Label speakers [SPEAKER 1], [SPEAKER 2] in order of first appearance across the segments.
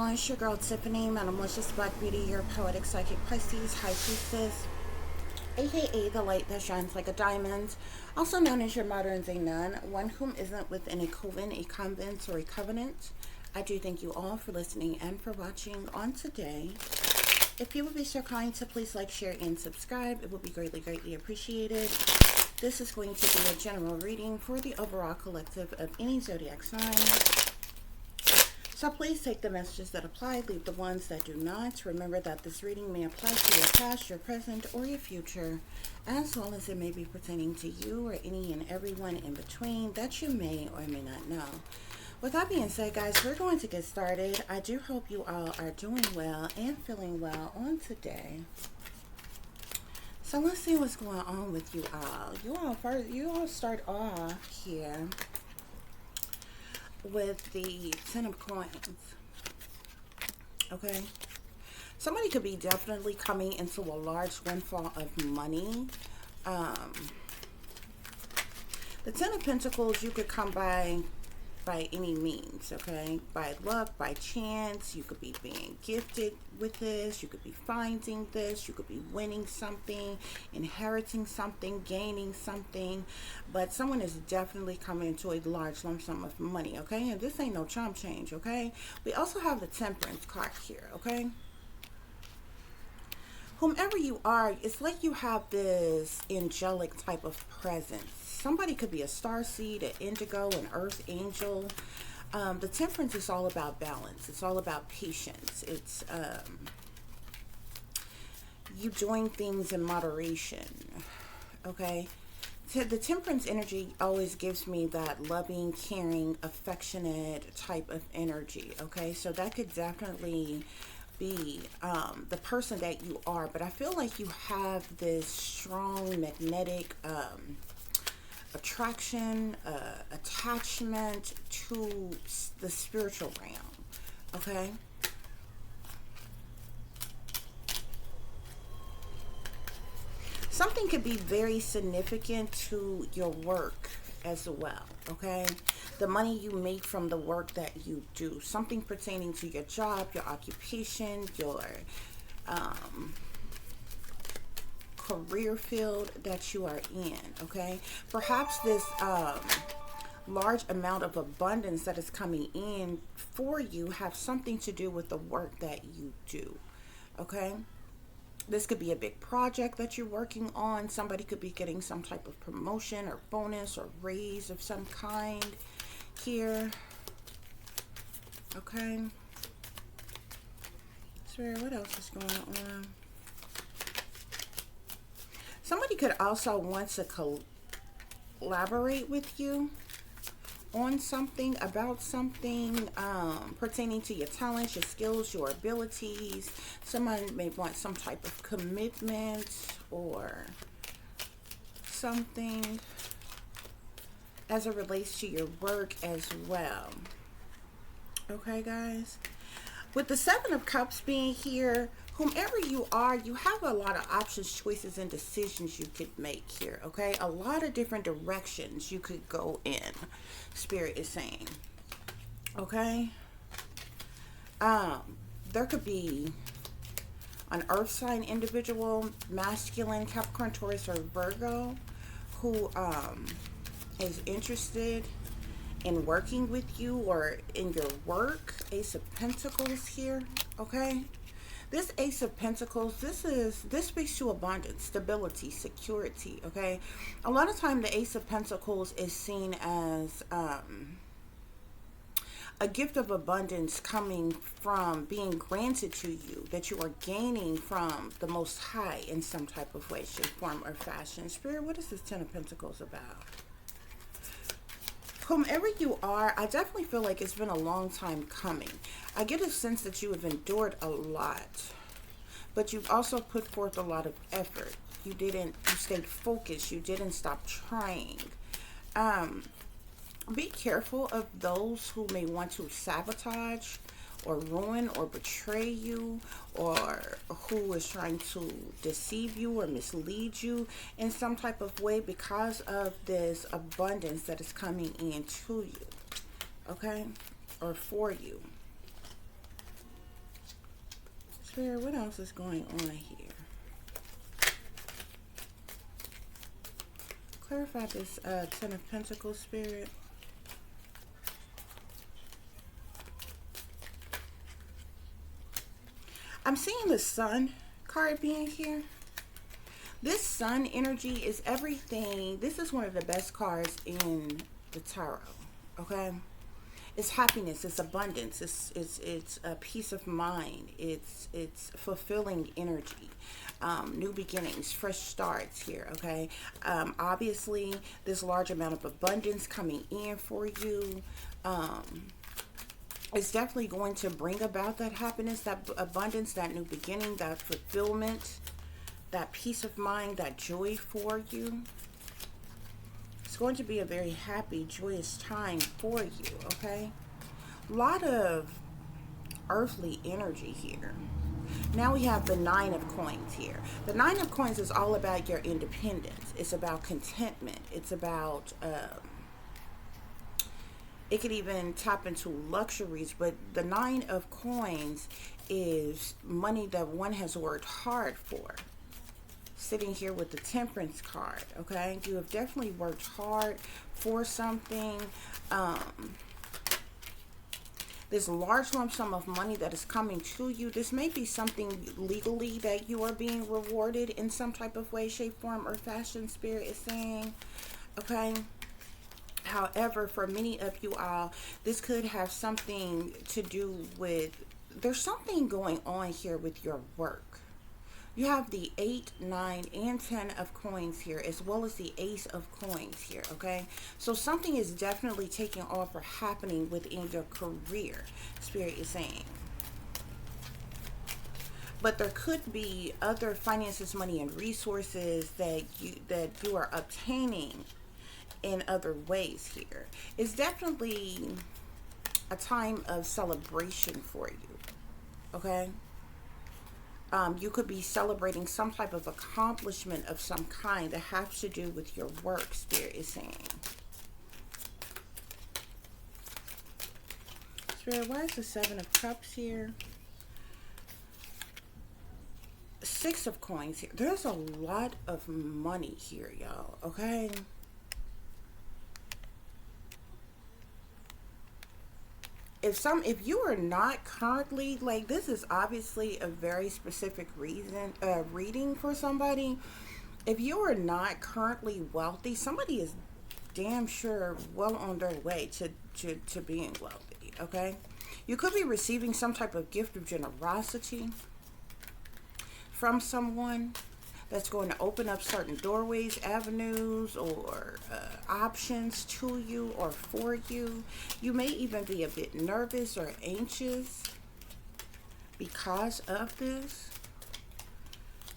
[SPEAKER 1] everyone, it's your girl Tiffany, Malicious Black Beauty, your poetic psychic Pisces, High Priestess, aka the light that shines like a diamond, also known as your modern day nun, one whom isn't within a coven, a convent, or a covenant. I do thank you all for listening and for watching on today. If you would be so kind to please like, share, and subscribe, it would be greatly appreciated. This is going to be a general reading for the overall collective of any zodiac sign. So please take the messages that apply, leave the ones that do not. Remember that this reading may apply to your past, your present, or your future, as well as it may be pertaining to you or any and everyone in between that you may or may not know. With that being said, guys, we're going to get started. I do hope you all are doing well and feeling well on today. So let's see what's going on with you all. You all start off here with the 10 of coins. Okay, somebody could be definitely coming into a large windfall of money. The 10 of Pentacles, you could come by any means, okay? By luck, by chance. You could be being gifted with this. You could be finding this. You could be winning something, inheriting something, gaining something. But someone is definitely coming into a large lump sum of money, okay? And this ain't no chump change, okay? We also have the Temperance card here, okay? Whomever you are, it's like you have this angelic type of presence. Somebody could be a starseed, an indigo, an earth angel. The Temperance is all about balance. It's all about patience. It's you doing things in moderation, okay? The Temperance energy always gives me that loving, caring, affectionate type of energy, okay? So that could definitely be the person that you are, but I feel like you have this strong magnetic attraction, attachment to the spiritual realm, okay? Something could be very significant to your work as well, okay? The money you make from the work that you do, something pertaining to your job, your occupation, your career field that you are in, okay? Perhaps this large amount of abundance that is coming in for you have something to do with the work that you do, okay? This could be a big project that you're working on. Somebody could be getting some type of promotion or bonus or raise of some kind here, okay? Spirit, what else is going on? Somebody could also want to collaborate with you on something, about something pertaining to your talents, your skills, your abilities. Somebody may want some type of commitment or something as it relates to your work as well. Okay, guys? With the 7 of Cups being here, whomever you are, you have a lot of options, choices, and decisions you could make here, okay? A lot of different directions you could go in, Spirit is saying, okay? There could be an earth sign individual, masculine, Capricorn, Taurus, or Virgo, who is interested in working with you or in your work. Ace of Pentacles here, okay? This Ace of Pentacles, this speaks to abundance, stability, security, okay? A lot of time the Ace of Pentacles is seen as a gift of abundance coming from being granted to you, that you are gaining from the Most High in some type of way, shape, form, or fashion. Spirit, what is this 10 of Pentacles about? Whomever you are, I definitely feel like it's been a long time coming. I get a sense that you have endured a lot, but you've also put forth a lot of effort. You stayed focused. You didn't stop trying. Be careful of those who may want to sabotage or ruin or betray you, or who is trying to deceive you or mislead you in some type of way because of this abundance that is coming in to you, okay, or for you. Spirit, what else is going on here? Clarify this Ten of Pentacles, Spirit. I'm seeing the Sun card being here. This Sun energy is everything. This is one of the best cards in the tarot, okay? It's happiness, it's abundance, it's a peace of mind, it's fulfilling energy, new beginnings, fresh starts here, okay? Obviously, this large amount of abundance coming in for you. It's definitely going to bring about that happiness, that abundance, that new beginning, that fulfillment, that peace of mind, that joy for you. It's going to be a very happy, joyous time for you, okay? A lot of earthly energy here. Now we have the Nine of Coins here. The Nine of Coins is all about your independence. It's about contentment. It's about... it could even tap into luxuries, but the Nine of Coins is money that one has worked hard for. Sitting here with the Temperance card, okay? You have definitely worked hard for something. This large lump sum of money that is coming to you, this may be something legally that you are being rewarded in some type of way, shape, form, or fashion, Spirit is saying, okay? However, for many of you all, this could have something to do with, there's something going on here with your work. You have the 8, 9, and 10 of coins here, as well as the Ace of Coins here, okay? So something is definitely taking off or happening within your career, Spirit is saying. But there could be other finances, money, and resources that you are obtaining in other ways here. It's definitely a time of celebration for you, okay? You could be celebrating some type of accomplishment of some kind that has to do with your work, Spirit is saying. Spirit, why is the Seven of Cups here? Six of Coins here. There's a lot of money here, y'all, okay? If you are not currently, like, this is obviously a very specific reading for somebody. If you are not currently wealthy, somebody is damn sure well on their way to being wealthy, okay? You could be receiving some type of gift of generosity from someone that's going to open up certain doorways, avenues, or options to you or for you. You may even be a bit nervous or anxious because of this.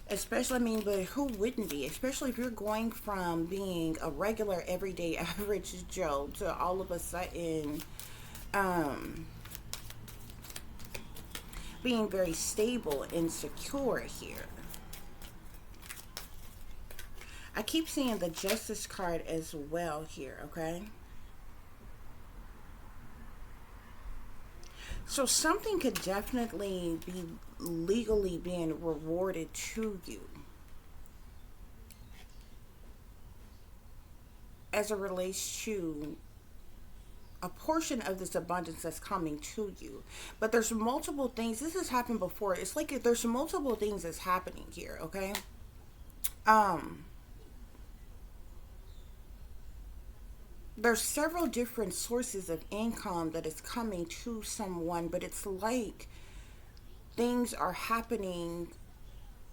[SPEAKER 1] Especially, I mean, but who wouldn't be? Especially if you're going from being a regular, everyday, average Joe to all of a sudden being very stable and secure here. I keep seeing the Justice card as well here, okay? So something could definitely be legally being rewarded to you as it relates to a portion of this abundance that's coming to you. But there's multiple things. This has happened before. It's like there's multiple things that's happening here, okay? There's several different sources of income that is coming to someone, but it's like things are happening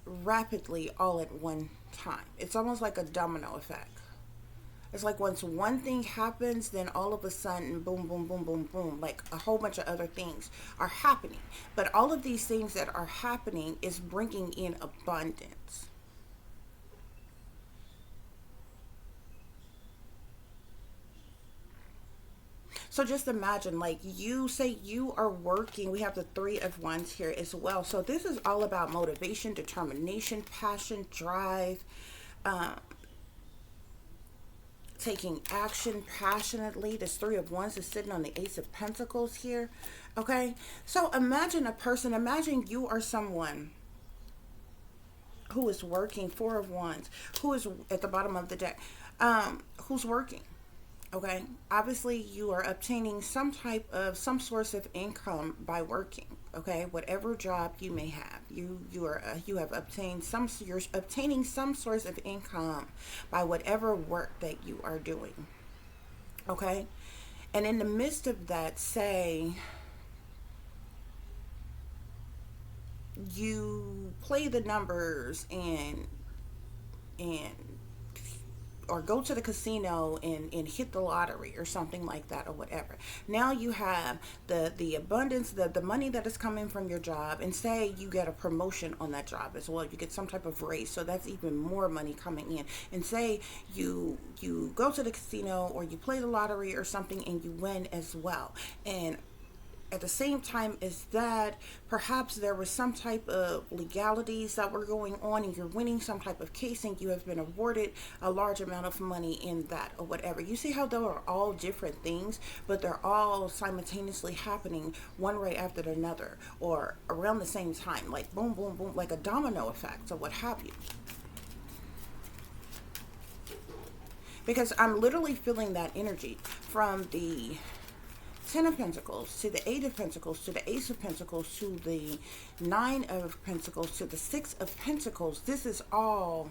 [SPEAKER 1] rapidly all at one time. It's almost like a domino effect. It's like once one thing happens, then all of a sudden, boom, boom, boom, boom, boom, like a whole bunch of other things are happening. But all of these things that are happening is bringing in abundance. So just imagine, like, you say you are working. We have the Three of Wands here as well. So this is all about motivation, determination, passion, drive, taking action passionately. This Three of Wands is sitting on the Ace of Pentacles here. Okay? So imagine a person, imagine you are someone who is working, four of wands, who is at the bottom of the deck, who's working. Okay, obviously you are obtaining some source of income by working. Okay, whatever job you may have, you have obtained you're obtaining some source of income by whatever work that you are doing. Okay, and in the midst of that, say you play the numbers and or go to the casino and hit the lottery or something like that or whatever. Now you have the abundance, the money that is coming from your job, and say you get a promotion on that job as well. You get some type of raise, so that's even more money coming in. And say you go to the casino or you play the lottery or something and you win as well. And at the same time as that, perhaps there was some type of legalities that were going on and you're winning some type of case and you have been awarded a large amount of money in that or whatever. You see how they are all different things, but they're all simultaneously happening one right after another or around the same time, like boom, boom, boom, like a domino effect or what have you. Because I'm literally feeling that energy from the Ten of Pentacles to the Eight of Pentacles to the Ace of Pentacles to the Nine of Pentacles to the Six of Pentacles. This is all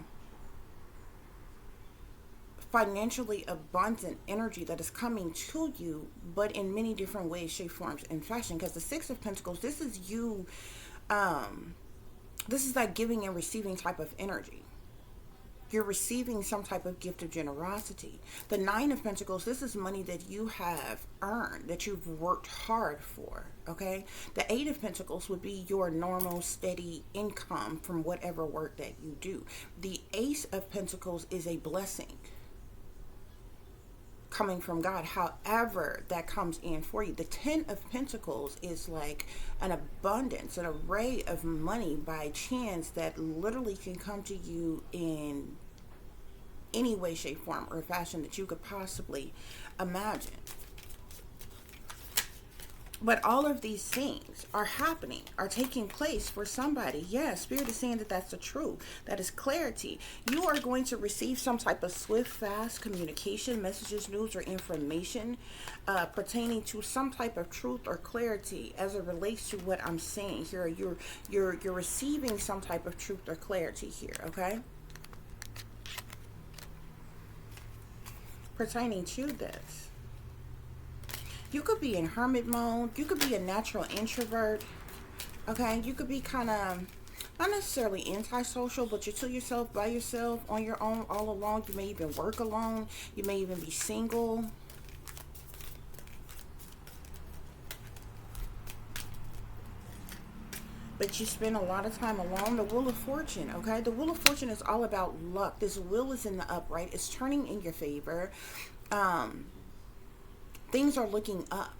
[SPEAKER 1] financially abundant energy that is coming to you, but in many different ways, shape, forms, and fashion. Because the Six of Pentacles, this is you, this is that giving and receiving type of energy. You're receiving some type of gift of generosity. The Nine of Pentacles, this is money that you have earned, that you've worked hard for, okay? The Eight of Pentacles would be your normal, steady income from whatever work that you do. The Ace of Pentacles is a blessing coming from God, however that comes in for you. The Ten of Pentacles is like an abundance, an array of money by chance that literally can come to you in any way, shape, form, or fashion that you could possibly imagine. But all of these things are happening, are taking place for somebody. Yeah, Spirit is saying that that's the truth. That is clarity. You are going to receive some type of swift, fast communication, messages, news, or information pertaining to some type of truth or clarity as it relates to what I'm saying here. You're receiving some type of truth or clarity here, okay? Pertaining to this. You could be in hermit mode. You could be a natural introvert. Okay? You could be kind of, not necessarily antisocial, but you're to yourself, by yourself, on your own, all alone. You may even work alone. You may even be single. But you spend a lot of time alone. The Wheel of Fortune, okay? The Wheel of Fortune is all about luck. This wheel is in the upright. It's turning in your favor. Things are looking up.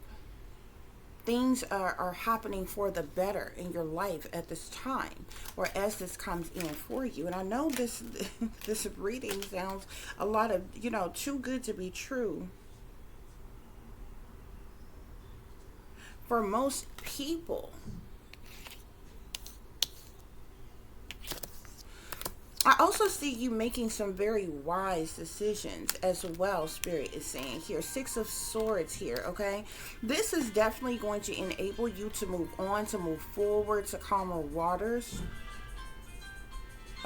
[SPEAKER 1] Things are happening for the better in your life at this time, or as this comes in for you. And I know this this reading sounds a lot of, too good to be true for most people. I also see you making some very wise decisions as well, Spirit is saying here. Six of Swords here, okay? This is definitely going to enable you to move on, to move forward, to calmer waters.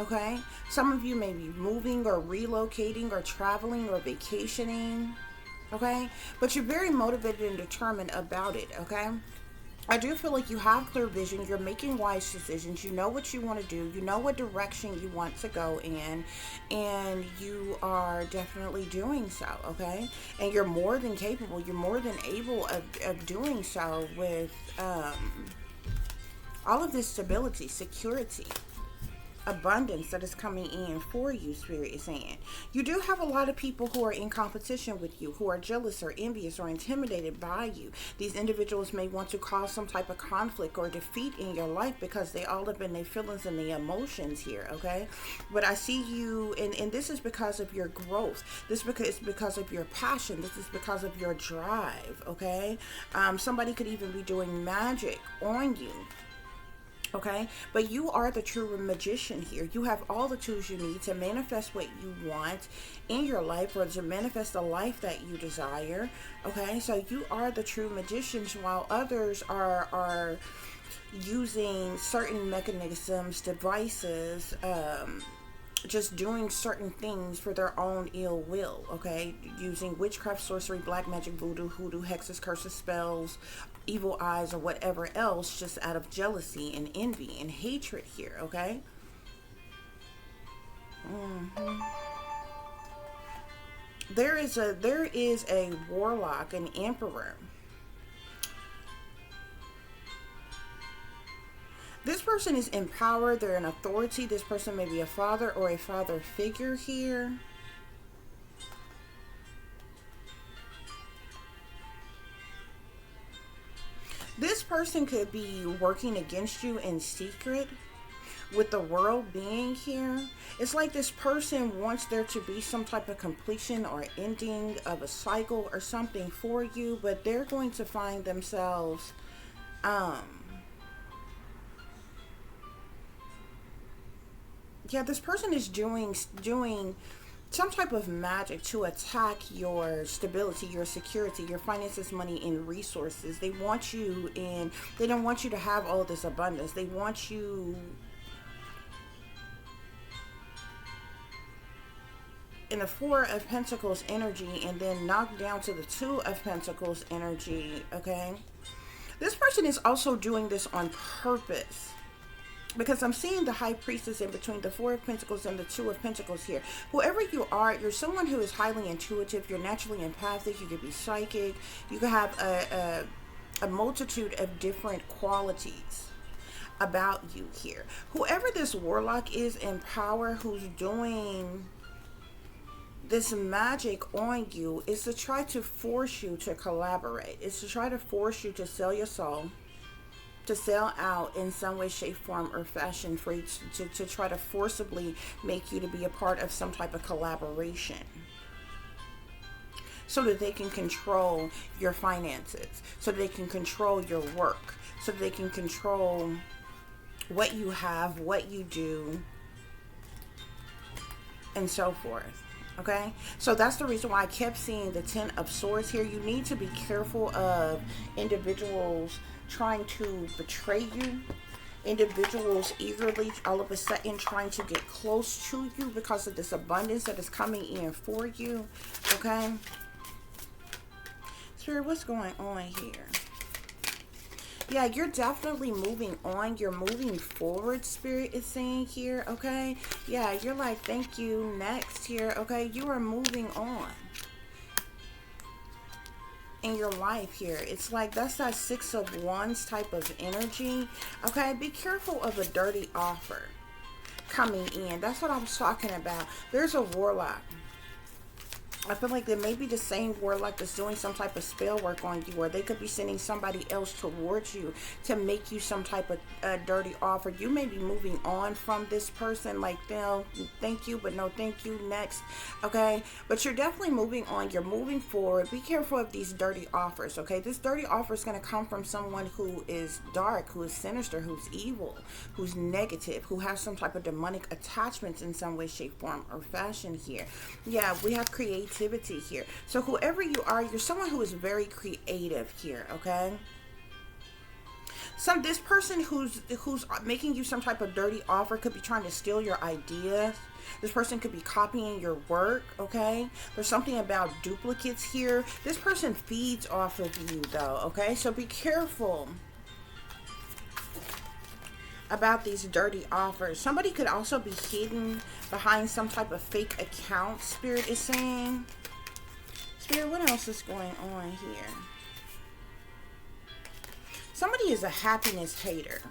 [SPEAKER 1] Okay? Some of you may be moving or relocating or traveling or vacationing. Okay? But you're very motivated and determined about it, okay? I do feel like you have clear vision. You're making wise decisions. You know what you want to do. You know what direction you want to go in. And you are definitely doing so, okay? And you're more than capable. You're more than able of doing so with all of this stability, security. abundance that is coming in for you, Spirit is saying. You do have a lot of people who are in competition with you, who are jealous or envious or intimidated by you. These individuals may want to cause some type of conflict or defeat in your life because they all up in their feelings and their emotions here, okay? But I see you, and this is because of your growth. This is because of your passion. This is because of your drive, okay? Somebody could even be doing magic on you. Okay, but you are the true magician here. You have all the tools you need to manifest what you want in your life, or to manifest the life that you desire. Okay, so you are the true magicians, while others are using certain mechanisms, devices, just doing certain things for their own ill will, okay? Using witchcraft, sorcery, black magic, voodoo, hoodoo, hexes, curses, spells, evil eyes, or whatever else, just out of jealousy and envy and hatred here, okay? There is a warlock, an emperor. This person is in power. They're in authority. This person may be a father or a father figure here. This person could be working against you in secret. With the world being here, it's like this person wants there to be some type of completion or ending of a cycle or something for you, but they're going to find themselves yeah, this person is doing some type of magic to attack your stability, your security, your finances, money, and resources. They want you in, they don't want you to have all this abundance. They want you in the Four of Pentacles energy, and then knocked down to the Two of Pentacles energy, okay? This person is also doing this on purpose, because I'm seeing the High Priestess in between the Four of Pentacles and the Two of Pentacles here. Whoever you are, you're someone who is highly intuitive. You're naturally empathic. You could be psychic. You could have a multitude of different qualities about you here. Whoever this warlock is in power, who's doing this magic on you, is to try to force you to collaborate. It's to try to force you to sell your soul, to sell out in some way, shape, form, or fashion, for you to try to forcibly make you to be a part of some type of collaboration, so that they can control your finances, so that they can control your work, so that they can control what you have, what you do, and so forth. Okay, so that's the reason why I kept seeing the Ten of Swords here. You need to be careful of individuals trying to betray you, individuals eagerly all of a sudden trying to get close to you because of this abundance that is coming in for you. Okay, Spirit, what's going on here? Yeah, you're definitely moving on. You're moving forward, Spirit is saying here, okay? Yeah, you're like, thank you, next here, okay? You are moving on in your life here. It's like, that's that Six of Wands type of energy, okay? Be careful of a dirty offer coming in. That's what I was talking about. There's a warlock. I feel like there may be the same warlock that's doing some type of spell work on you, or they could be sending somebody else towards you to make you some type of dirty offer. You may be moving on from this person, like, they'll thank you, but no thank you, next, okay? But you're definitely moving on. You're moving forward. Be careful of these dirty offers, okay? This dirty offer is going to come from someone who is dark, who is sinister, who's evil, who's negative, who has some type of demonic attachments in some way, shape, form, or fashion here. Yeah, we have creativity here. So whoever you are, you're someone who is very creative here, okay? This person who's making you some type of dirty offer could be trying to steal your ideas. This person could be copying your work, okay? There's something about duplicates here. This person feeds off of you, though, okay? So be careful about these dirty offers. Somebody could also be hidden behind some type of fake account, Spirit is saying. Spirit, what else is going on here? Somebody is a happiness hater.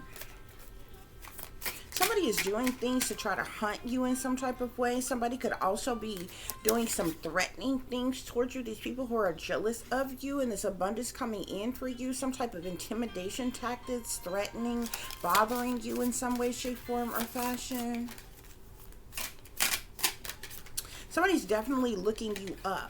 [SPEAKER 1] Somebody is doing things to try to hunt you in some type of way. Somebody could also be doing some threatening things towards you. These people who are jealous of you and this abundance coming in for you. Some type of intimidation tactics, threatening, bothering you in some way, shape, form, or fashion. Somebody's definitely looking you up.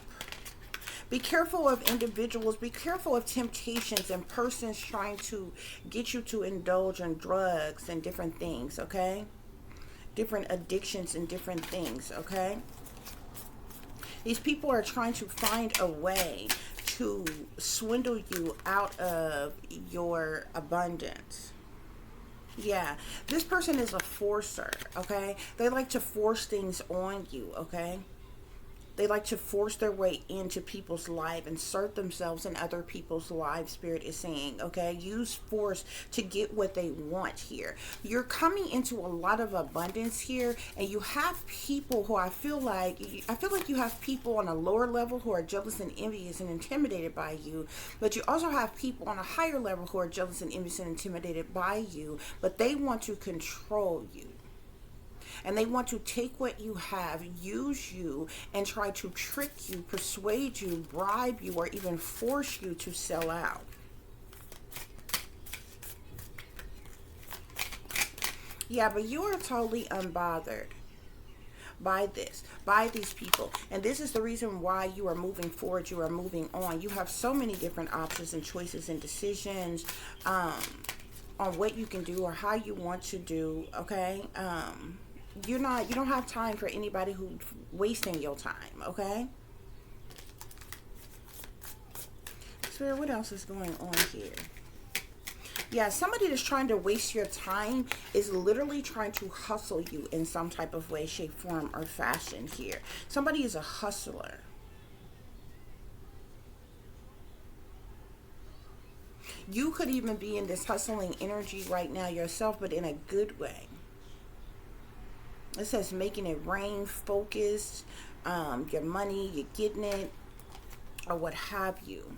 [SPEAKER 1] Be careful of individuals. Be careful of temptations and persons trying to get you to indulge in drugs and different things, okay? Different addictions and different things, okay? These people are trying to find a way to swindle you out of your abundance. Yeah, this person is a forcer, okay? They like to force things on you, okay? They like to force their way into people's life, insert themselves in other people's lives, Spirit is saying, okay? Use force to get what they want here. You're coming into a lot of abundance here, and you have people who I feel like you have people on a lower level who are jealous and envious and intimidated by you, but you also have people on a higher level who are jealous and envious and intimidated by you, but they want to control you. And they want to take what you have, use you, and try to trick you, persuade you, bribe you, or even force you to sell out. Yeah, but you are totally unbothered by this, by these people. And this is the reason why you are moving forward, you are moving on. You have so many different options and choices and decisions on what you can do or how you want to do, okay? You don't have time for anybody who's wasting your time, okay? Spirit, what else is going on here? Yeah, somebody that's trying to waste your time is literally trying to hustle you in some type of way, shape, form, or fashion here. Somebody is a hustler. You could even be in this hustling energy right now yourself, but in a good way. It says making it rain, focused, your money, you're getting it, or what have you.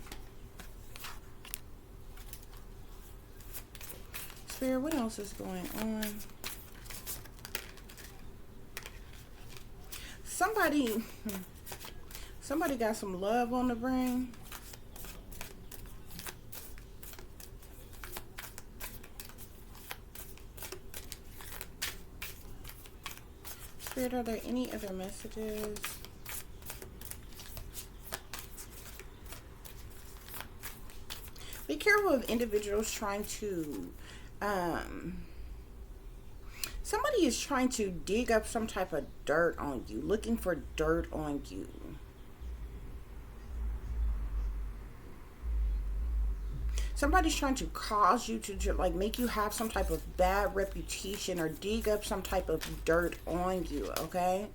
[SPEAKER 1] Spirit, what else is going on? Somebody got some love on the brain. Spirit, are there any other messages? Be careful of individuals trying to, somebody is trying to dig up some type of dirt on you, looking for dirt on you. Somebody's trying to cause you to like make you have some type of bad reputation or dig up some type of dirt on you, okay?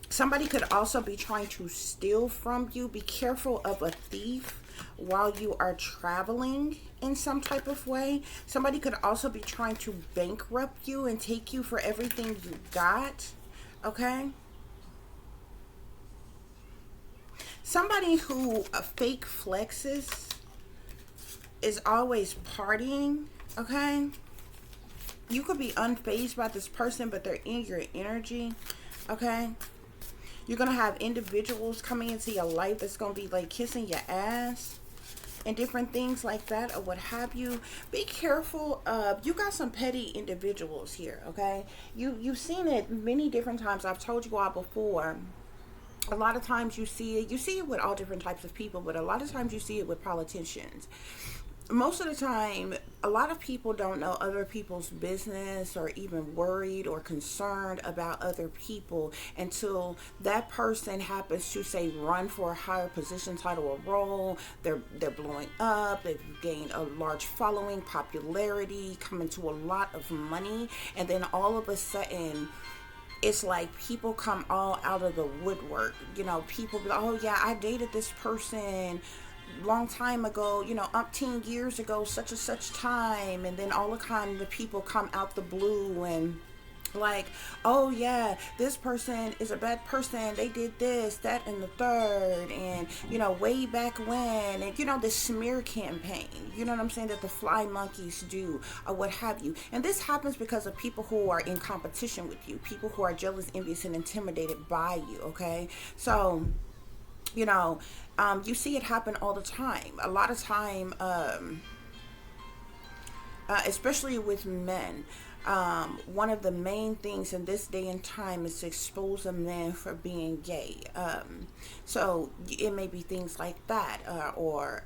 [SPEAKER 1] Somebody could also be trying to steal from you. Be careful of a thief while you are traveling in some type of way. Somebody could also be trying to bankrupt you and take you for everything you got, okay? Somebody who fake flexes is always partying, okay? You could be unfazed by this person, but they're in your energy, okay? You're going to have individuals coming into your life that's going to be like kissing your ass and different things like that or what have you. Be careful of, you got some petty individuals here, okay? You've seen it many different times. I've told you all before. A lot of times you see it with all different types of people, but a lot of times you see it with politicians. Most of the time, a lot of people don't know other people's business or even worried or concerned about other people until that person happens to say run for a higher position, title, or role. They're blowing up. They've gained a large following, popularity, come into a lot of money, and then all of a sudden, it's like people come all out of the woodwork. You know, people be like, oh yeah, I dated this person long time ago, you know, umpteen years ago, such and such time, and then all the kind of people come out the blue and Like, oh yeah, this person is a bad person, they did this, that, and the third, and way back when, and the smear campaign, you know what I'm saying, that the fly monkeys do, or what have you. And this happens because of people who are in competition with you, people who are jealous, envious, and intimidated by you. Okay, so you see it happen all the time. A lot of time, especially with men. One of the main things in this day and time is to expose a man for being gay. So it may be things like that, or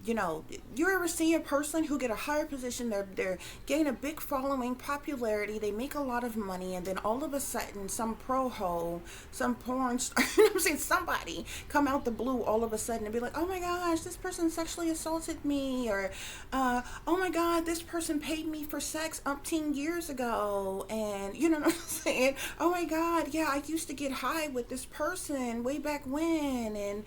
[SPEAKER 1] you ever see a person who get a higher position, they're gain a big following, popularity, they make a lot of money, and then all of a sudden some pro-ho, some porn star, I'm saying, somebody come out the blue all of a sudden and be like, oh my gosh, this person sexually assaulted me, or oh my god, this person paid me for sex umpteen years ago, and you know what I'm saying, oh my god, yeah, I used to get high with this person way back when, and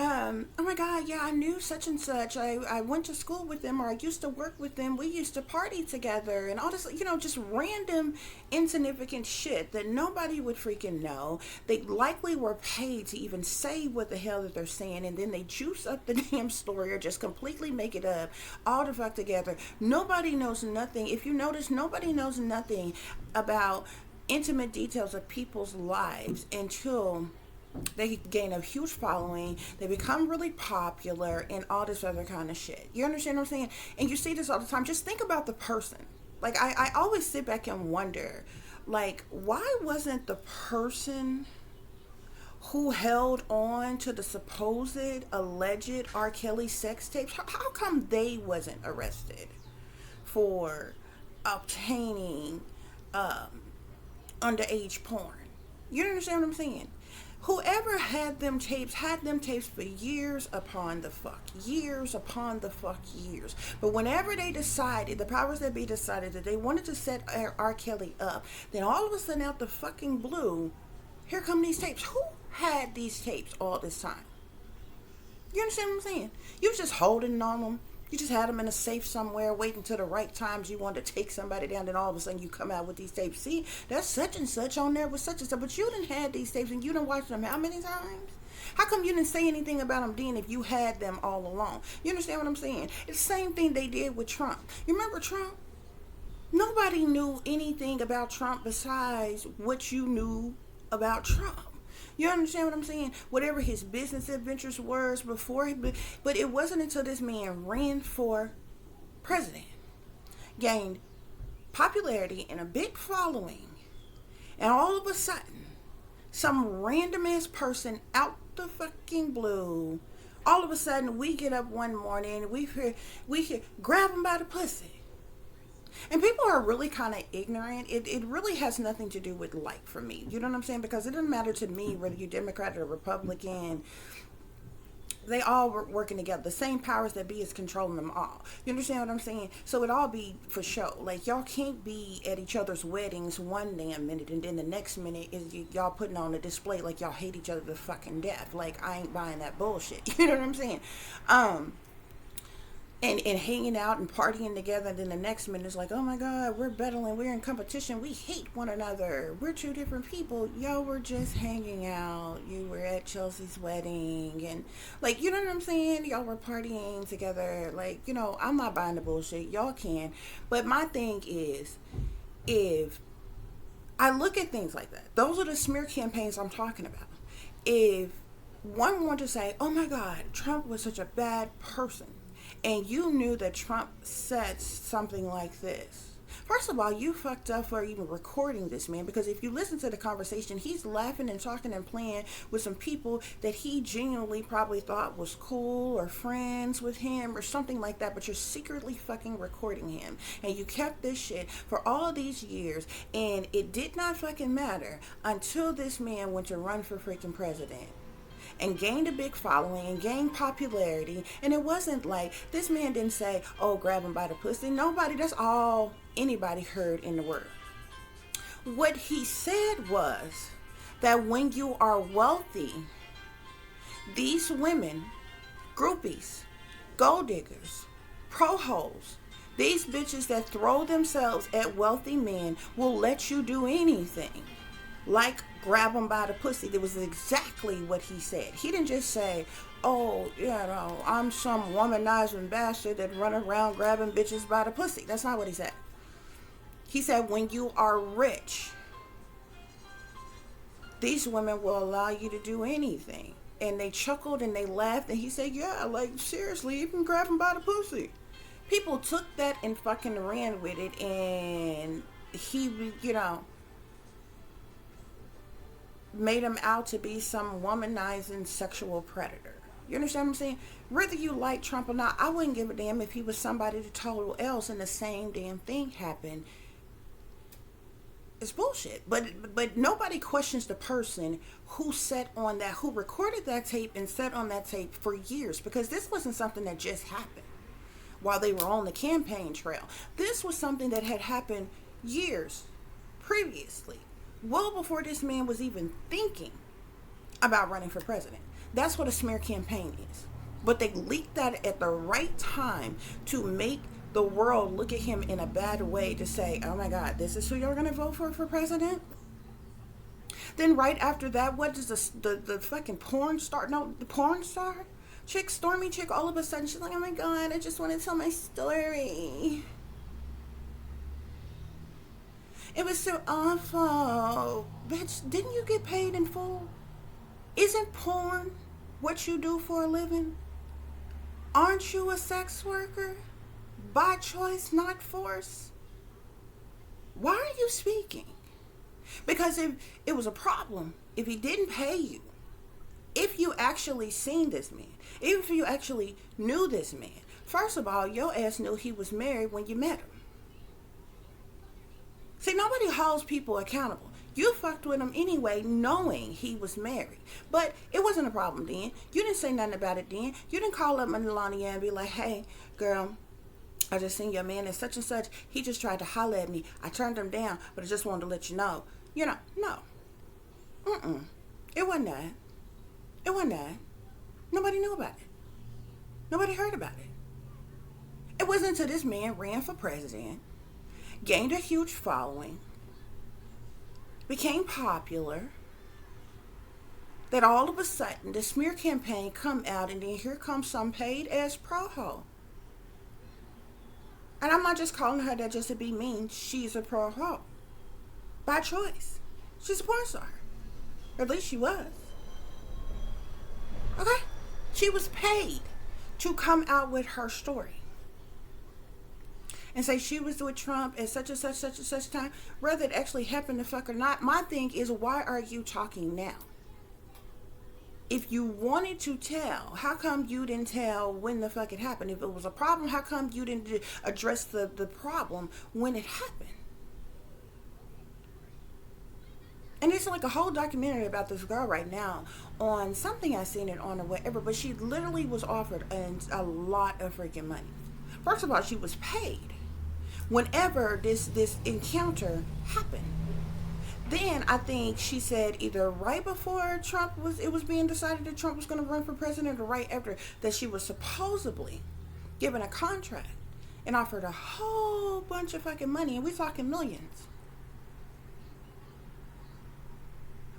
[SPEAKER 1] oh my god, yeah, I knew such and such, I went to school with them, or I used to work with them, we used to party together, and all this, just random insignificant shit that nobody would freaking know. They likely were paid to even say what the hell that they're saying, and then they juice up the damn story or just completely make it up all the fuck together. Nobody knows nothing. If you notice, nobody knows nothing about intimate details of people's lives until they gain a huge following, they become really popular, and all this other kind of shit. You understand what I'm saying? And you see this all the time. Just think about the person. Like, I always sit back and wonder, like, why wasn't the person who held on to the supposed alleged R. Kelly sex tapes, how come they wasn't arrested for obtaining underage porn? You understand what I'm saying? Whoever had them tapes for years upon the fuck years. But whenever they decided, the powers that be decided that they wanted to set R. Kelly up, then all of a sudden out the fucking blue, here come these tapes. Who had these tapes all this time? You understand what I'm saying? You was just holding on them. You just had them in a safe somewhere, waiting till the right times you wanted to take somebody down, then all of a sudden you come out with these tapes. See, that's such and such on there with such and such, but you didn't have these tapes and you didn't watch them how many times? How come you didn't say anything about them then if you had them all along? You understand what I'm saying? It's the same thing they did with Trump. You remember Trump? Nobody knew anything about Trump besides what you knew about Trump. You understand what I'm saying? Whatever his business adventures were before, but it wasn't until this man ran for president, gained popularity and a big following, and all of a sudden, some random ass person out the fucking blue, all of a sudden we get up one morning and we hear grab him by the pussy. And people are really kind of ignorant. It really has nothing to do with like for me. You know what I'm saying? Because it doesn't matter to me whether you're Democrat or Republican. They all were working together. The same powers that be is controlling them all. You understand what I'm saying? So it all be for show. Like, y'all can't be at each other's weddings one damn minute and then the next minute is y'all putting on a display like y'all hate each other to fucking death. Like, I ain't buying that bullshit. You know what I'm saying? And hanging out and partying together, and then the next minute it's like, oh my god, we're battling, we're in competition, we hate one another, we're two different people. Y'all were just hanging out, you were at Chelsea's wedding, and like, you know what I'm saying, y'all were partying together. Like, I'm not buying the bullshit. Y'all can, but my thing is, if I look at things like that, those are the smear campaigns I'm talking about. If one wanted to say, oh my god, Trump was such a bad person, and you knew that Trump said something like this, first of all, you fucked up for even recording this, man, because if you listen to the conversation, he's laughing and talking and playing with some people that he genuinely probably thought was cool or friends with him or something like that, but you're secretly fucking recording him, and you kept this shit for all these years, and it did not fucking matter until this man went to run for freaking president and gained a big following and gained popularity. And it wasn't like, this man didn't say, oh, grab him by the pussy. Nobody, that's all anybody heard in the world. What he said was that when you are wealthy, these women, groupies, gold diggers, pro-hoes, These bitches that throw themselves at wealthy men will let you do anything. Like grab them by the pussy. That was exactly what he said. He didn't just say, oh, you know, I'm some womanizing bastard that run around grabbing bitches by the pussy. That's not what he said. He said, when you are rich, these women will allow you to do anything. And they chuckled and they laughed. And he said, yeah, like, seriously, you can grab them by the pussy. People took that and fucking ran with it. And he, you know, made him out to be some womanizing sexual predator. You understand what I'm saying? Whether you like Trump or not, I wouldn't give a damn if he was somebody total else and the same damn thing happened. It's bullshit. But nobody questions the person who sat on that, who recorded that tape and sat on that tape for years, because this wasn't something that just happened while they were on the campaign trail. This was something that had happened years previously, well before this man was even thinking about running for president. That's what a smear campaign is. But they leaked that at the right time to make the world look at him in a bad way, to say, oh my God, this is who you're going to vote for president? Then right after that, what does the fucking porn star, no, the porn star chick, Stormy chick, all of a sudden she's like, oh my God, I just want to tell my story. It was so awful. Bitch, didn't you get paid in full? Isn't porn what you do for a living? Aren't you a sex worker? By choice, not force. Why are you speaking? Because if it was a problem, if he didn't pay you, if you actually seen this man, if you actually knew this man, first of all, your ass knew he was married when you met him. See, nobody holds people accountable. You fucked with him anyway, knowing he was married. But it wasn't a problem then. You didn't say nothing about it then. You didn't call up Melania and be like, hey, girl, I just seen your man and such. He just tried to holler at me. I turned him down, but I just wanted to let you know. You know, no. It wasn't that. It wasn't that. Nobody knew about it. Nobody heard about it. It wasn't until this man ran for president, gained a huge following, became popular, that all of a sudden the smear campaign come out, and then here comes some paid ass pro-ho. And I'm not just calling her that just to be mean. She's a pro-ho. By choice. She's a porn star. Or at least she was. Okay? She was paid to come out with her story. And say she was with Trump at such and such time. Whether it actually happened to fuck or not. My thing is, why are you talking now? If you wanted to tell, how come you didn't tell when the fuck it happened? If it was a problem, how come you didn't address the problem when it happened? And it's like a whole documentary about this girl right now on something I seen it on or whatever, but she literally was offered a lot of freaking money. First of all, she was paid whenever this encounter happened. Then I think she said either right before it was being decided that Trump was going to run for president, or right after, that she was supposedly given a contract and offered a whole bunch of fucking money, and we're talking millions.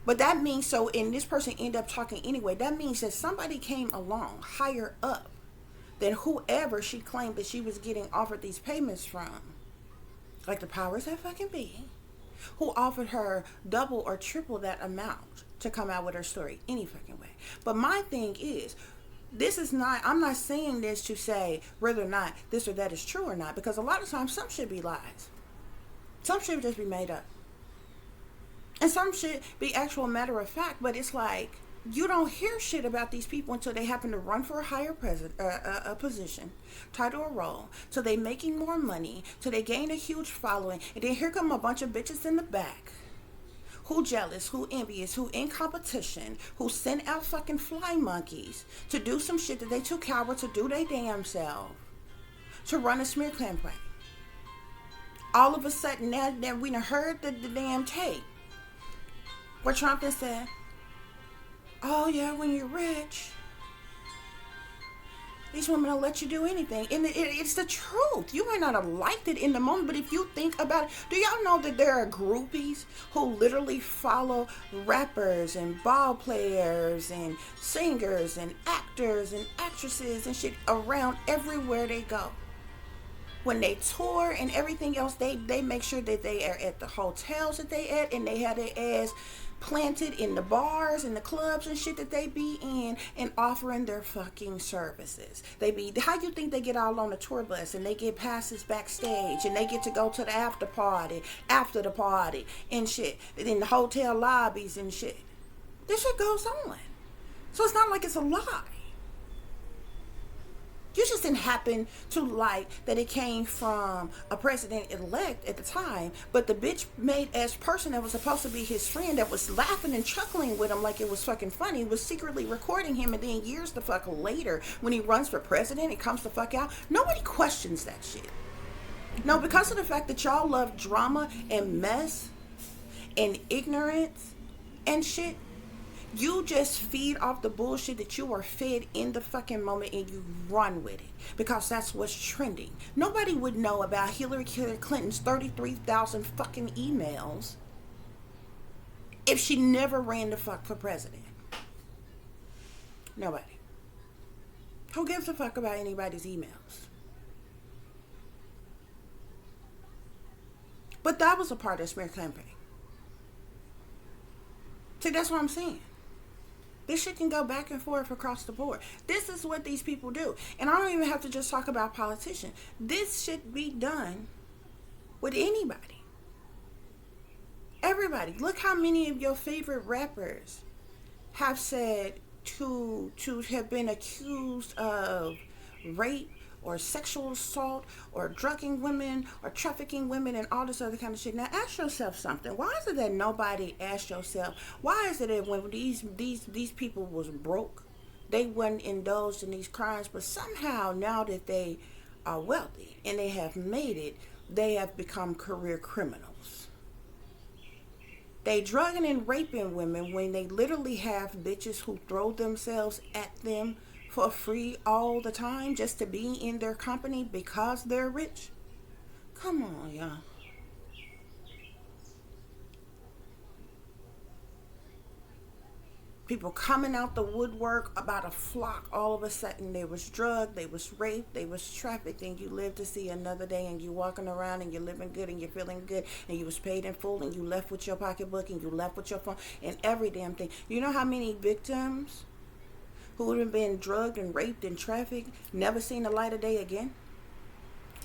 [SPEAKER 1] But that means, so, and this person ended up talking anyway, that means that somebody came along higher up than whoever she claimed that she was getting offered these payments from, like the powers that fucking be, who offered her double or triple that amount to come out with her story any fucking way. But my thing is, I'm not saying this to say whether or not this or that is true or not, because a lot of times some shit be lies. Some shit just be made up. And some shit be actual matter of fact, but it's like, you don't hear shit about these people until they happen to run for a higher a position, title or role, till they making more money, till they gain a huge following, and then here come a bunch of bitches in the back who jealous, who envious, who in competition, who send out fucking fly monkeys to do some shit that they too coward to do they damn self, to run a smear campaign. All of a sudden, now that we done heard the damn tape where Trump has said, oh yeah, when you're rich, These women will let you do anything. And it's the truth. You might not have liked it in the moment, but if you think about it, do y'all know that there are groupies who literally follow rappers and ball players and singers and actors and actresses and shit around everywhere they go? When they tour and everything else, they make sure that they are at the hotels that they at, and they have their ass planted in the bars and the clubs and shit that they be in, and offering their fucking services. They be, how you think they get all on the tour bus and they get passes backstage and they get to go to the after the party and shit in the hotel lobbies and shit? This shit goes on. So it's not like it's a lie. You just didn't happen to like that it came from a president-elect at the time, but the bitch made ass person that was supposed to be his friend, that was laughing and chuckling with him like it was fucking funny, was secretly recording him, and then years the fuck later, when he runs for president, it comes the fuck out. Nobody questions that shit. No, because of the fact that y'all love drama and mess and ignorance and shit, you just feed off the bullshit that you are fed in the fucking moment, and you run with it because that's what's trending. Nobody would know about Hillary Clinton's 33,000 fucking emails if she never ran the fuck for president. Nobody. Who gives a fuck about anybody's emails? But that was a part of smear campaign. See, that's what I'm saying. This shit can go back and forth across the board. This is what these people do. And I don't even have to just talk about politicians. This should be done with anybody. Everybody. Look how many of your favorite rappers have said to have been accused of rape or sexual assault or drugging women or trafficking women and all this other kind of shit. Now ask yourself something. Why is it that nobody asked yourself, why is it that when these people was broke, they weren't indulged in these crimes, but somehow now that they are wealthy and they have made it, they have become career criminals? They drugging and raping women when they literally have bitches who throw themselves at them for free all the time just to be in their company because they're rich. Come on, y'all. People coming out the woodwork about a flock. All of a sudden they was drugged, they was raped, they was trafficked, and you live to see another day, and you walking around and you're living good and you're feeling good, and you was paid in full, and you left with your pocketbook, and you left with your phone and every damn thing. You know how many victims who would have been drugged and raped and trafficked, never seen the light of day again,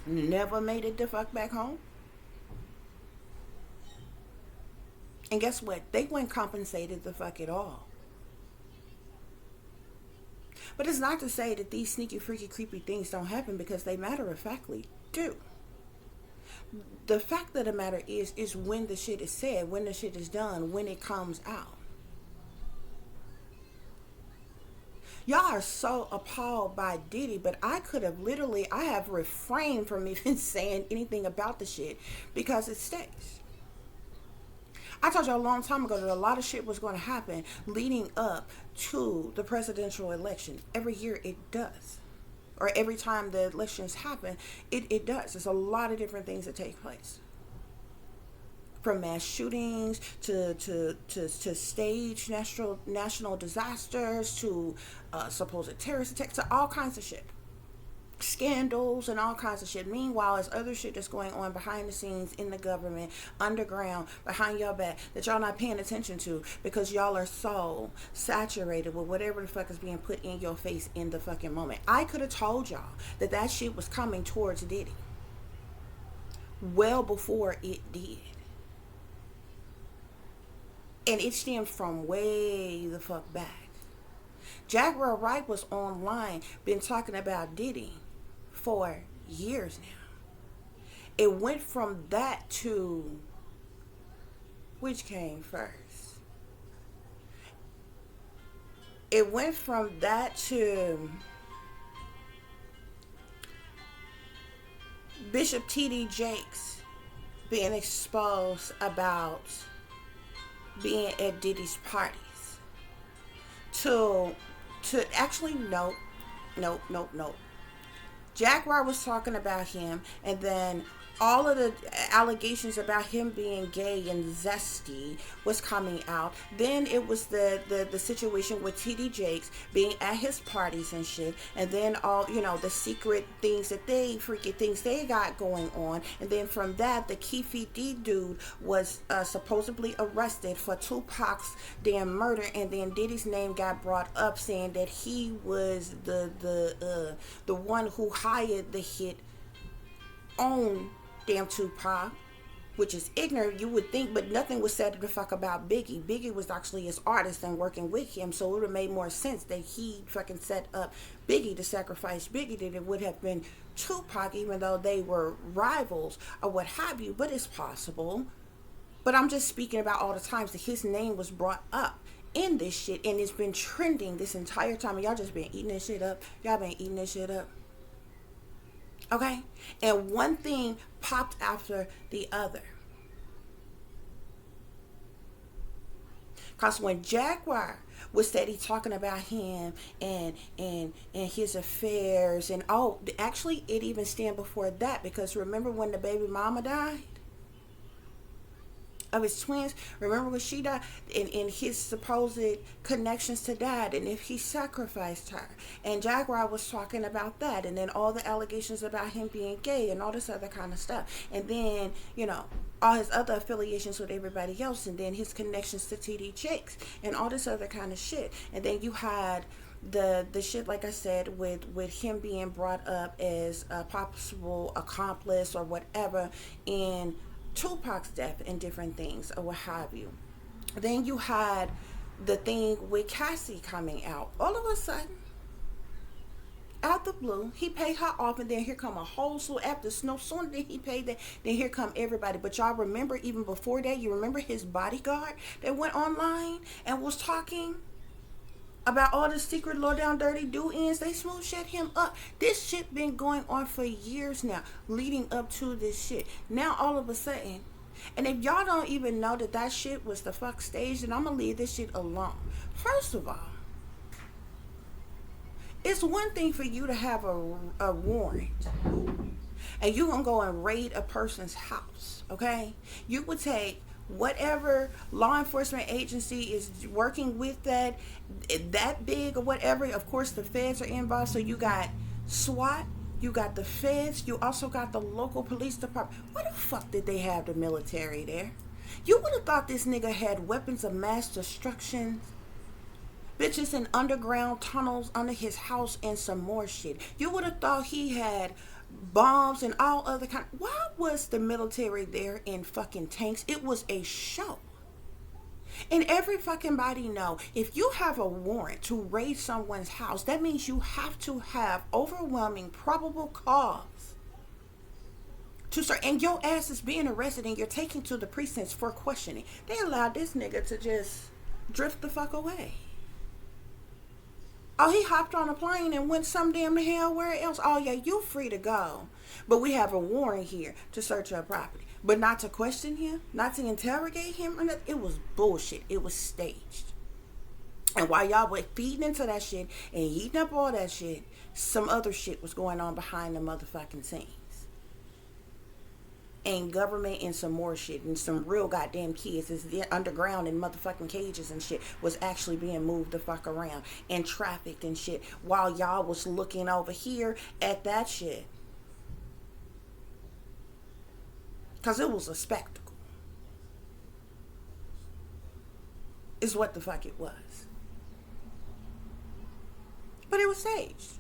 [SPEAKER 1] never made it the fuck back home? And guess what? They weren't compensated the fuck at all. But it's not to say that these sneaky, freaky, creepy things don't happen, because they matter-of-factly do. The fact of the matter is when the shit is said, when the shit is done, when it comes out. Y'all are so appalled by Diddy, but I have refrained from even saying anything about the shit because it stinks. I told y'all a long time ago that a lot of shit was going to happen leading up to the presidential election. Every year it does. Or every time the elections happen, it does. There's a lot of different things that take place. From mass shootings to staged national disasters to supposed terrorist attacks to all kinds of shit. Scandals and all kinds of shit. Meanwhile, there's other shit that's going on behind the scenes in the government, underground, behind your back, that y'all not paying attention to because y'all are so saturated with whatever the fuck is being put in your face in the fucking moment. I could have told y'all that shit was coming towards Diddy well before it did. And it stemmed from way the fuck back. Jaguar Wright was online, been talking about Diddy for years now. It went from that to, which came first? It went from that to Bishop T.D. Jakes being exposed about being at Diddy's parties, to actually note nope, nope, nope. Jaguar was talking about him, and then all of the allegations about him being gay and zesty was coming out. Then it was the situation with TD Jakes being at his parties and shit, and then all, you know, the secret things that they freaking things they got going on. And then from that, the Keefe D dude was supposedly arrested for Tupac's damn murder, and then Diddy's name got brought up, saying that he was the one who hired the hit on damn Tupac, which is ignorant, you would think, but nothing was said the fuck about Biggie. Biggie was actually his artist and working with him, so it would have made more sense that he fucking set up Biggie to sacrifice Biggie than it would have been Tupac, even though they were rivals or what have you. But it's possible. But I'm just speaking about all the times that his name was brought up in this shit, and it's been trending this entire time, and y'all just been eating this shit up. Y'all been eating this shit up. Okay? And one thing popped after the other. Because when Jaguar was steady talking about him and his affairs, and oh, actually it even stand before that, because remember when the baby mama died of his twins? Remember when she died, and his supposed connections to that, and if he sacrificed her, and Jaguar was talking about that, and then all the allegations about him being gay and all this other kind of stuff, and then, you know, all his other affiliations with everybody else, and then his connections to TD Jakes and all this other kind of shit. And then you had the shit, like I said, with him being brought up as a possible accomplice or whatever in Tupac's death and different things or what have you. Then you had the thing with Cassie coming out. All of a sudden, out the blue, he paid her off, and then here come a whole slew after no sooner than he paid that, then here come everybody. But y'all remember, even before that, you remember his bodyguard that went online and was talking about all the secret low down dirty do-ins? They smooth shit him up. This shit been going on for years now, leading up to this shit. Now all of a sudden, and if y'all don't even know that that shit was the fuck stage, then I'm gonna leave this shit alone. First of all, it's one thing for you to have a warrant and you gonna go and raid a person's house, okay? You would take whatever law enforcement agency is working with that big or whatever. Of course, the feds are involved, so you got SWAT, you got the feds, you also got the local police department. Where the fuck did they have the military there? You would have thought this nigga had weapons of mass destruction, bitches in underground tunnels under his house, and some more shit. You would have thought he had bombs and all other kind. Why was the military there in fucking tanks? It was a show. And every fucking body know, if you have a warrant to raid someone's house, that means you have to have overwhelming probable cause to start, and your ass is being arrested and you're taken to the precincts for questioning. They allowed this nigga to just drift the fuck away. Oh, he hopped on a plane and went some damn hell where else. Oh, yeah, you free to go. But we have a warrant here to search your property. But not to question him, not to interrogate him. It was bullshit. It was staged. And while y'all were feeding into that shit and eating up all that shit, some other shit was going on behind the motherfucking scenes. And government and some more shit, and some real goddamn kids is underground in motherfucking cages and shit was actually being moved the fuck around and trafficked and shit while y'all was looking over here at that shit. Cause it was a spectacle. Is what the fuck it was. But it was staged.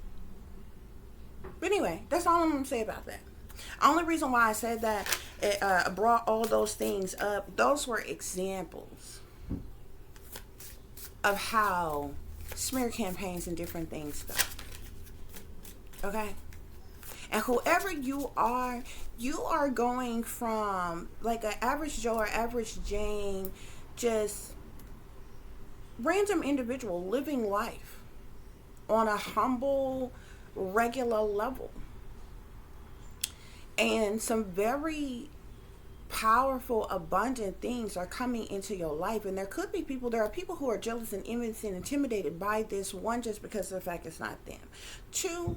[SPEAKER 1] But anyway, that's all I'm gonna say about that. Only reason why I said that, brought all those things up, those were examples of how smear campaigns and different things go. Okay? And whoever you are going from like an average Joe or average Jane, just random individual living life on a humble, regular level. And some very powerful, abundant things are coming into your life. And there are people who are jealous and envious and intimidated by this. One, just because of the fact it's not them. Two,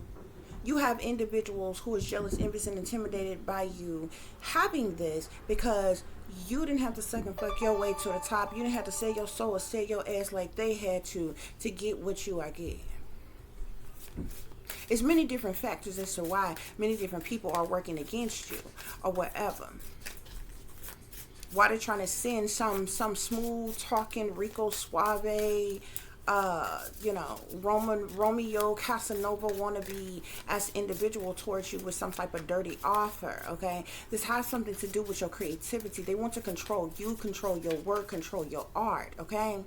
[SPEAKER 1] you have individuals who is jealous, envious, and intimidated by you having this because you didn't have to suck and fuck your way to the top. You didn't have to sell your soul or sell your ass like they had to get what you are getting. It's many different factors as to why many different people are working against you or whatever. Why they're trying to send some smooth talking Rico Suave, Romeo Casanova wannabe as individual towards you with some type of dirty offer, okay? This has something to do with your creativity. They want to control you, control your work, control your art, okay?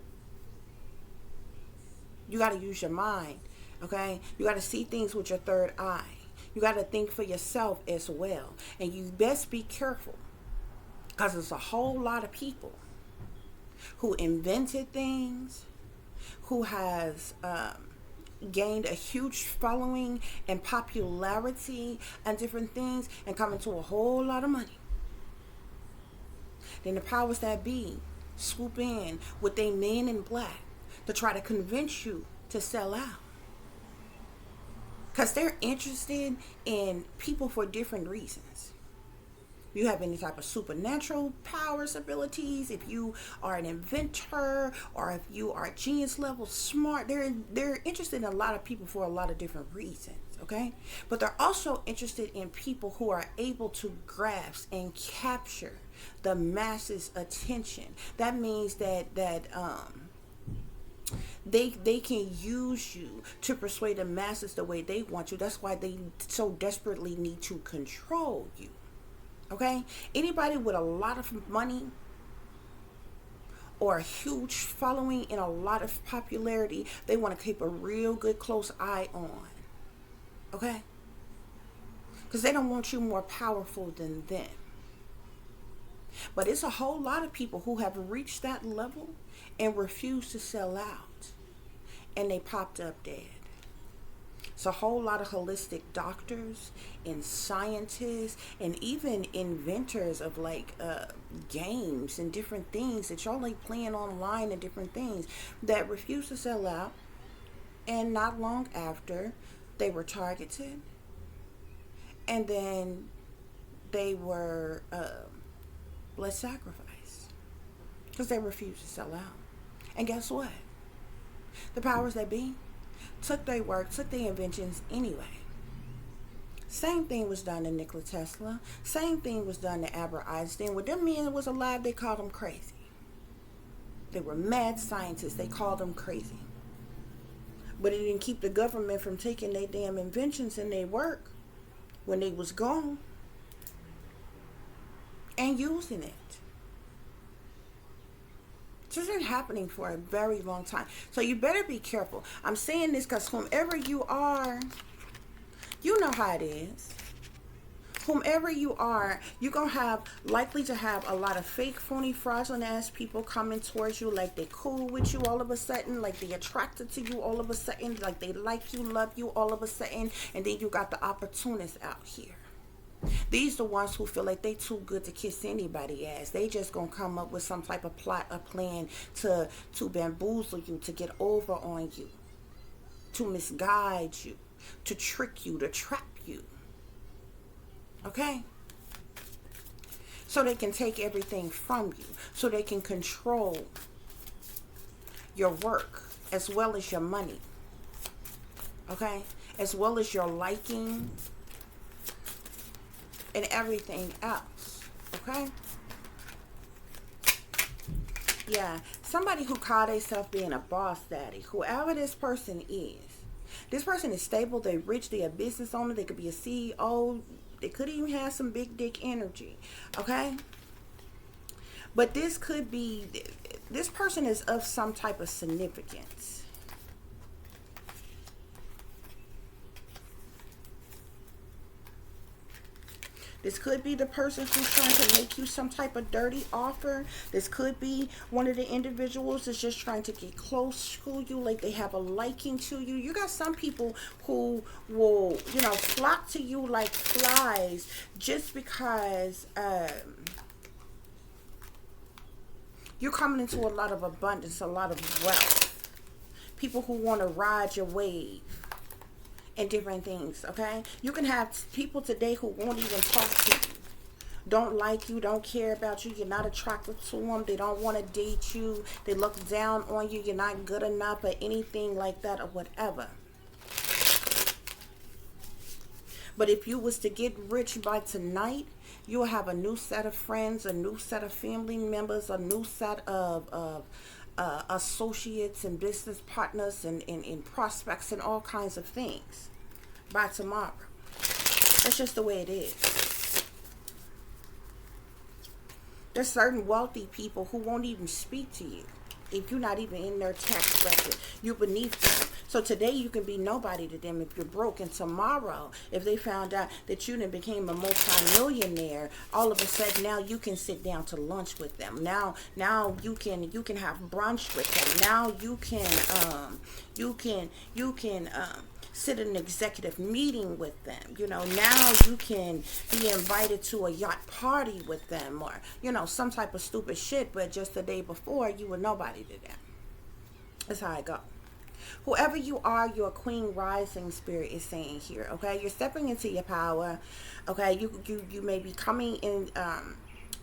[SPEAKER 1] You got to use your mind, okay? You got to see things with your third eye. You got to think for yourself as well. And you best be careful, because there's a whole lot of people who invented things, who has gained a huge following and popularity and different things, and come into a whole lot of money. Then the powers that be swoop in with they men in black to try to convince you to sell out. Because they're interested in people for different reasons. If you have any type of supernatural powers, abilities, if you are an inventor, or if you are genius level smart, they're interested in a lot of people for a lot of different reasons, okay? But they're also interested in people who are able to grasp and capture the masses' attention. That means that they can use you to persuade the masses the way they want you. That's why they so desperately need to control you. Okay? Anybody with a lot of money or a huge following and a lot of popularity, they want to keep a real good close eye on. Okay? Because they don't want you more powerful than them. But it's a whole lot of people who have reached that level and refuse to sell out. And they popped up dead. It's a whole lot of holistic doctors and scientists and even inventors of like games and different things that y'all like playing online and different things that refuse to sell out. And not long after, they were targeted. And then they were blood sacrificed because they refused to sell out. And guess what? The powers that be took their work, took their inventions anyway. Same thing was done to Nikola Tesla. Same thing was done to Albert Einstein. When them men was alive, they called them crazy. They were mad scientists. They called them crazy. But it didn't keep the government from taking their damn inventions and their work when they was gone and using it. This has been happening for a very long time. So you better be careful. I'm saying this because whomever you are, you know how it is. Whomever you are, you're going to likely to have a lot of fake, phony, fraudulent ass people coming towards you like they cool with you all of a sudden, like they attracted to you all of a sudden, like they like you, love you all of a sudden, and then you got the opportunists out here. These the ones who feel like they too good to kiss anybody ass. They just gonna come up with some type of plot, a plan to bamboozle you, to get over on you, to misguide you, to trick you, to trap you. Okay? So they can take everything from you. So they can control your work as well as your money. Okay? As well as your liking and everything else. Okay? Yeah. Somebody who call themselves being a boss daddy, whoever this person is stable, they rich, they a business owner, they could be a CEO, they could even have some big dick energy. Okay? But this person is of some type of significance. This could be the person who's trying to make you some type of dirty offer. This could be one of the individuals that's just trying to get close to you, like they have a liking to you. You got some people who will, flock to you like flies just because You're coming into a lot of abundance, a lot of wealth. People who want to ride your wave and different things, okay? You can have people today who won't even talk to you. Don't like you, don't care about you, you're not attracted to them, they don't want to date you, they look down on you, you're not good enough or anything like that or whatever. But if you was to get rich by tonight, you'll have a new set of friends, a new set of family members, a new set of associates and business partners and prospects and all kinds of things by tomorrow. That's just the way it is. There's certain wealthy people who won't even speak to you if you're not even in their tax bracket. You're beneath them. So today you can be nobody to them if you're broke. And tomorrow, if they found out that you then became a multi-millionaire, all of a sudden now you can sit down to lunch with them. Now you can have brunch with them. Now you can sit in an executive meeting with them. You know, now you can be invited to a yacht party with them, or, you know, some type of stupid shit, but just the day before you were nobody to them. That's how I go. Whoever you are, your queen rising spirit is saying here, okay? You're stepping into your power, okay? You may be coming in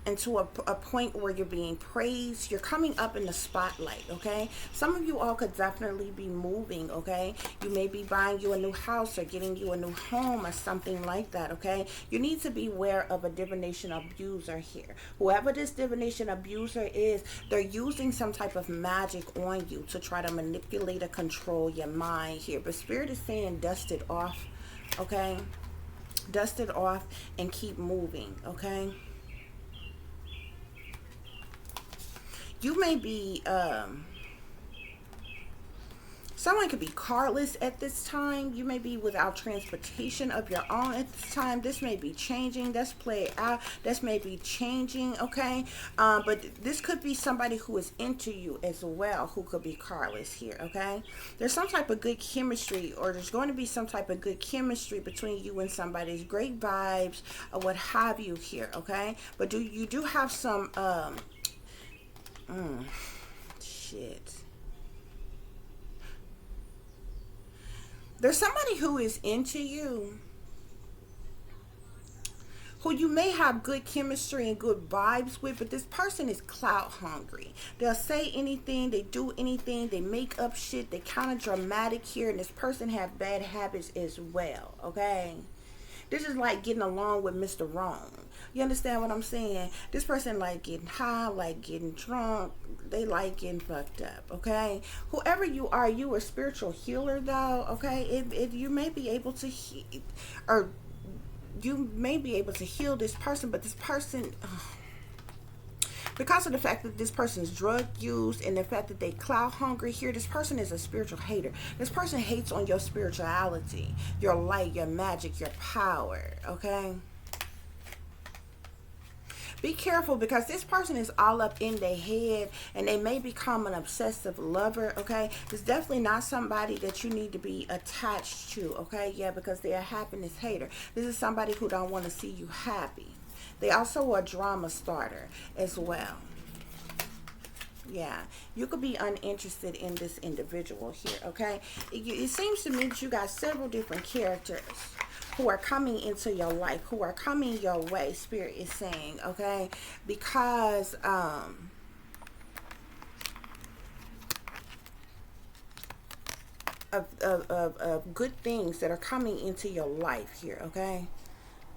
[SPEAKER 1] into a point where you're being praised. You're coming up in the spotlight, okay? Some of you all could definitely be moving, okay? You may be buying you a new house or getting you a new home or something like that, okay? You need to be aware of a divination abuser here. Whoever this divination abuser is, they're using some type of magic on you to try to manipulate or control your mind here. But Spirit is saying dust it off, okay? Dust it off and keep moving, okay? You may be, someone could be carless at this time. You may be without transportation of your own at this time. This may be changing. That's played out. This may be changing, okay? But this could be somebody who is into you as well, who could be carless here, okay? There's some type of good chemistry, or there's going to be some type of good chemistry between you and somebody. There's great vibes or what have you here, okay? But you do have some, shit. There's somebody who is into you, who you may have good chemistry and good vibes with, but this person is clout hungry. They'll say anything, they do anything, they make up shit, they kind of dramatic here, and this person have bad habits as well, okay? This is like getting along with Mr. Wrong. You understand what I'm saying? This person like getting high, like getting drunk. They like getting fucked up, okay? Whoever you are, you a spiritual healer, though, okay? You may be able to heal, or you may be able to heal this person, but this person, because of the fact that this person's drug used and the fact that they clout hungry here, this person is a spiritual hater. This person hates on your spirituality, your light, your magic, your power, okay? Be careful, because this person is all up in their head and they may become an obsessive lover, okay? It's definitely not somebody that you need to be attached to, okay? Yeah, because they're a happiness hater. This is somebody who don't want to see you happy. They also are a drama starter as well. Yeah, you could be uninterested in this individual here, okay? It seems to me that you got several different characters who are coming into your life, who are coming your way, Spirit is saying, okay? Because of good things that are coming into your life here, okay?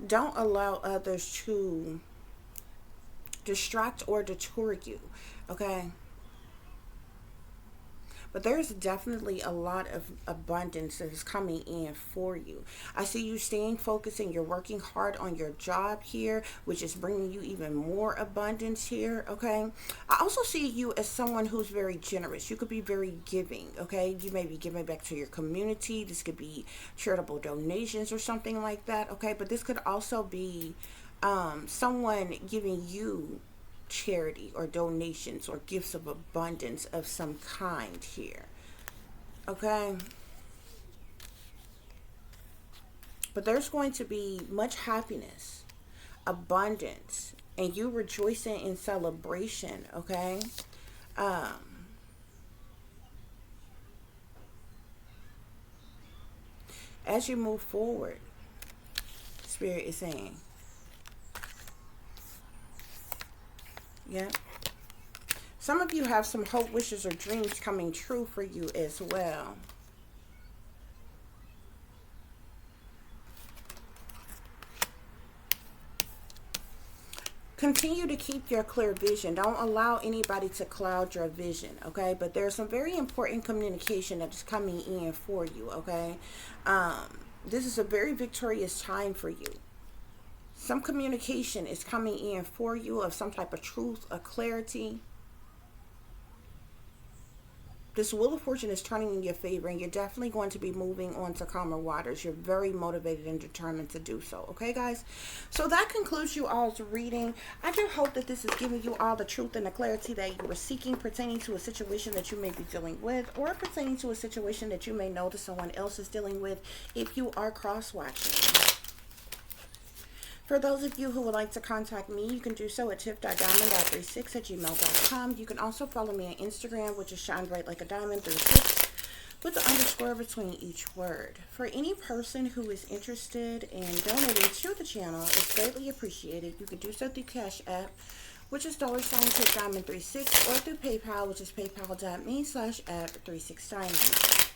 [SPEAKER 1] Don't allow others to distract or deter you, okay? But there's definitely a lot of abundance that is coming in for you. I see you staying focused and you're working hard on your job here, which is bringing you even more abundance here, okay? I also see you as someone who's very generous. You could be very giving, okay? You may be giving back to your community. This could be charitable donations or something like that, okay? But this could also be someone giving you charity or donations or gifts of abundance of some kind here, okay? But there's going to be much happiness, abundance, and you rejoicing in celebration, okay? As you move forward, Spirit is saying, yeah. Some of you have some hope, wishes, or dreams coming true for you as well. Continue to keep your clear vision. Don't allow anybody to cloud your vision, okay? But there's some very important communication that is coming in for you, okay? This is a very victorious time for you. Some communication is coming in for you of some type of truth, a clarity. This Wheel of Fortune is turning in your favor, and you're definitely going to be moving on to calmer waters. You're very motivated and determined to do so. Okay, guys? So that concludes you all's reading. I do hope that this is giving you all the truth and the clarity that you were seeking pertaining to a situation that you may be dealing with, or pertaining to a situation that you may know that someone else is dealing with if you are cross-watching. For those of you who would like to contact me, you can do so at tiff.diamond.36@gmail.com. You can also follow me on Instagram, which is Shine Bright Like a Diamond 36, with the underscore between each word. For any person who is interested in donating to the channel, it's greatly appreciated. You can do so through CASHAPP, which is $TiffDiamond36, or through PayPal, which is paypal.me/@36diamond.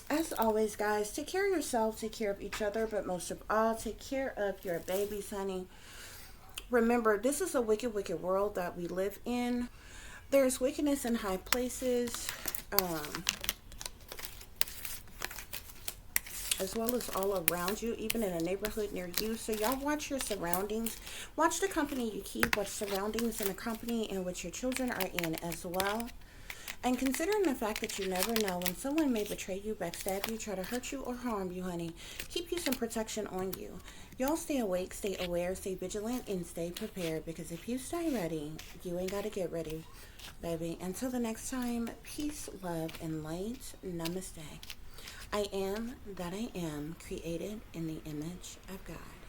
[SPEAKER 1] As always, guys, take care of yourself, take care of each other, but most of all, take care of your babies, honey. Remember, this is a wicked, wicked world that we live in. There's wickedness in high places, as well as all around you, even in a neighborhood near you. So y'all watch your surroundings. Watch the company you keep. Watch surroundings in the company in which your children are in as well. And considering the fact that you never know when someone may betray you, backstab you, try to hurt you, or harm you, honey, keep you some protection on you. Y'all stay awake, stay aware, stay vigilant, and stay prepared. Because if you stay ready, you ain't got to get ready, baby. Until the next time, peace, love, and light. Namaste. I am that I am, created in the image of God.